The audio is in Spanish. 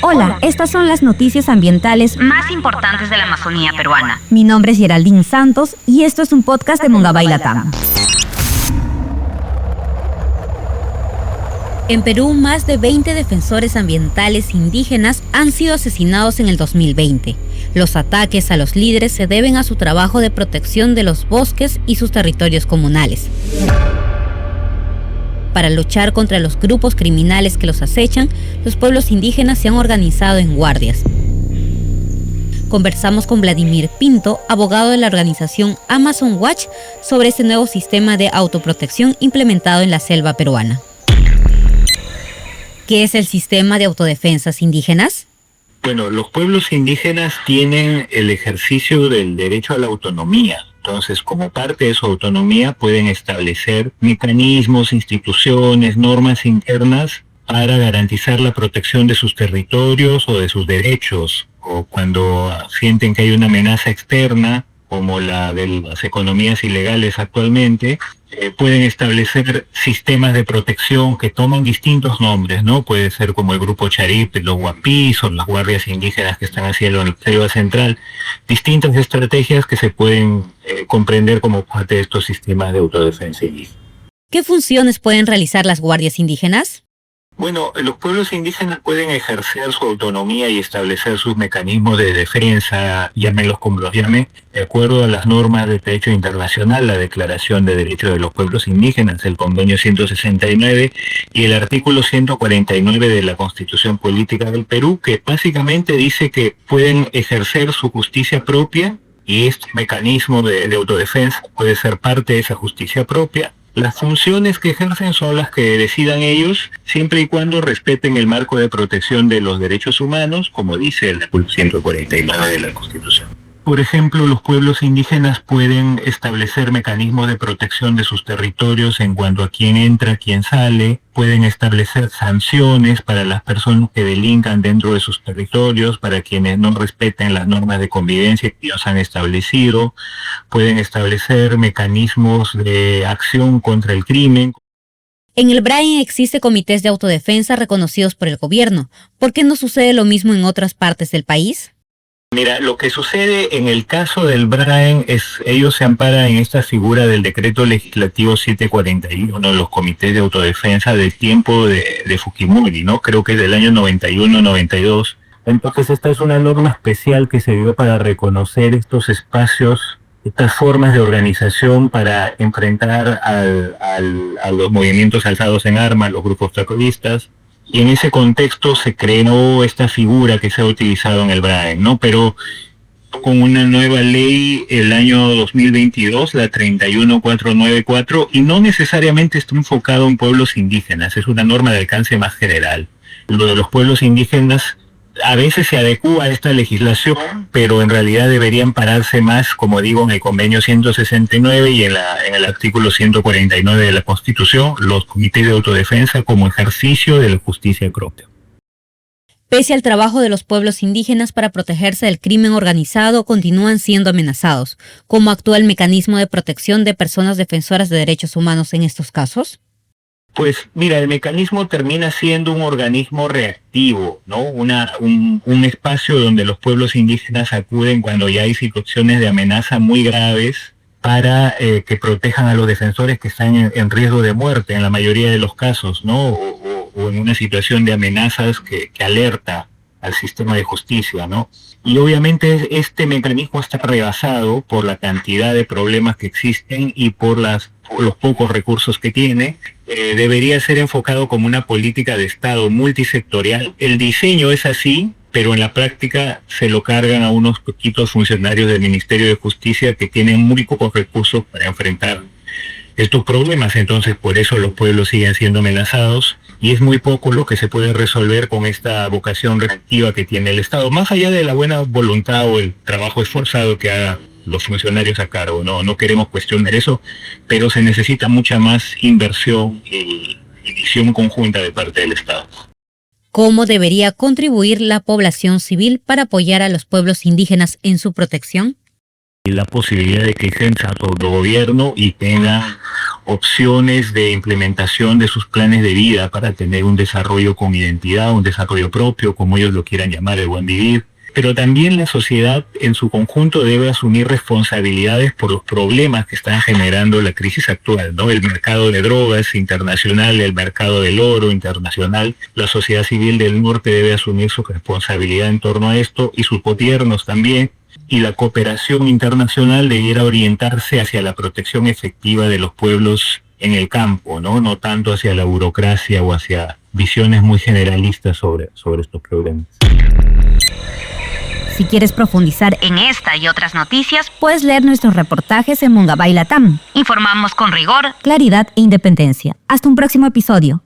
Hola, estas son las noticias ambientales más importantes de la Amazonía peruana. Mi nombre es Geraldine Santos y esto es un podcast de Mongabay Latam. En Perú, más de 20 defensores ambientales indígenas han sido asesinados en el 2020. Los ataques a los líderes se deben a su trabajo de protección de los bosques y sus territorios comunales. Para luchar contra los grupos criminales que los acechan, los pueblos indígenas se han organizado en guardias. Conversamos con Vladimir Pinto, abogado de la organización Amazon Watch, sobre este nuevo sistema de autoprotección implementado en la selva peruana. ¿Qué es el sistema de autodefensas indígenas? Bueno, los pueblos indígenas tienen el ejercicio del derecho a la autonomía. Entonces, como parte de su autonomía, pueden establecer mecanismos, instituciones, normas internas para garantizar la protección de sus territorios o de sus derechos. O cuando sienten que hay una amenaza externa, como la de las economías ilegales actualmente, pueden establecer sistemas de protección que toman distintos nombres, ¿no? Puede ser como el Grupo Charip, los Huapís o las guardias indígenas que están haciendo en la selva central. Distintas estrategias que se pueden comprender como parte de estos sistemas de autodefensa indígena. ¿Qué funciones pueden realizar las guardias indígenas? Bueno, los pueblos indígenas pueden ejercer su autonomía y establecer sus mecanismos de defensa, llámenlos como los llame, de acuerdo a las normas del derecho internacional, la Declaración de Derechos de los Pueblos Indígenas, el Convenio 169 y el artículo 149 de la Constitución Política del Perú, que básicamente dice que pueden ejercer su justicia propia y este mecanismo de autodefensa puede ser parte de esa justicia propia. Las funciones que ejercen son las que decidan ellos, siempre y cuando respeten el marco de protección de los derechos humanos, como dice el artículo 149 de la Constitución. Por ejemplo, los pueblos indígenas pueden establecer mecanismos de protección de sus territorios en cuanto a quién entra, quién sale, pueden establecer sanciones para las personas que delincan dentro de sus territorios, para quienes no respeten las normas de convivencia que ellos han establecido, pueden establecer mecanismos de acción contra el crimen. En el Brain existe comités de autodefensa reconocidos por el gobierno. ¿Por qué no sucede lo mismo en otras partes del país? Mira, lo que sucede en el caso del Brain es, ellos se amparan en esta figura del decreto legislativo 741, los comités de autodefensa del tiempo de Fujimori, ¿no? Creo que es del año 91-92. Entonces esta es una norma especial que se dio para reconocer estos espacios, estas formas de organización para enfrentar a los movimientos alzados en armas, los grupos terroristas. Y en ese contexto se creó esta figura que se ha utilizado en el Brain, ¿no? Pero con una nueva ley el año 2022, la 31494, y no necesariamente está enfocado en pueblos indígenas, es una norma de alcance más general. Lo de los pueblos indígenas a veces se adecúa a esta legislación, pero en realidad deberían pararse más, como digo, en el convenio 169 y en el artículo 149 de la Constitución, los comités de autodefensa como ejercicio de la justicia propia. Pese al trabajo de los pueblos indígenas para protegerse del crimen organizado, continúan siendo amenazados. ¿Cómo actúa el mecanismo de protección de personas defensoras de derechos humanos en estos casos? Pues mira, el mecanismo termina siendo un organismo reactivo, ¿no? Un espacio donde los pueblos indígenas acuden cuando ya hay situaciones de amenaza muy graves para que protejan a los defensores que están en riesgo de muerte en la mayoría de los casos, ¿no? O en una situación de amenazas que alerta al sistema de justicia, ¿no? Y obviamente este mecanismo está rebasado por la cantidad de problemas que existen y por los pocos recursos que tiene. Debería ser enfocado como una política de Estado multisectorial. El diseño es así, pero en la práctica se lo cargan a unos poquitos funcionarios del Ministerio de Justicia que tienen muy pocos recursos para enfrentar estos problemas. Entonces, por eso los pueblos siguen siendo amenazados y es muy poco lo que se puede resolver con esta vocación reactiva que tiene el Estado, más allá de la buena voluntad o el trabajo esforzado que haga los funcionarios a cargo. No queremos cuestionar eso, pero se necesita mucha más inversión y visión conjunta de parte del Estado. ¿Cómo debería contribuir la población civil para apoyar a los pueblos indígenas en su protección? La posibilidad de que ejerza autogobierno y tenga opciones de implementación de sus planes de vida para tener un desarrollo con identidad, un desarrollo propio, como ellos lo quieran llamar, el buen vivir. Pero también la sociedad en su conjunto debe asumir responsabilidades por los problemas que están generando la crisis actual, ¿no? El mercado de drogas internacional, el mercado del oro internacional. La sociedad civil del norte debe asumir su responsabilidad en torno a esto y sus gobiernos también. Y la cooperación internacional debiera orientarse hacia la protección efectiva de los pueblos en el campo, ¿no? No tanto hacia la burocracia o hacia visiones muy generalistas sobre estos problemas. Si quieres profundizar En esta y otras noticias, puedes leer nuestros reportajes en Mungabay Latam. informamos con rigor. Claridad e independencia. Hasta un próximo episodio.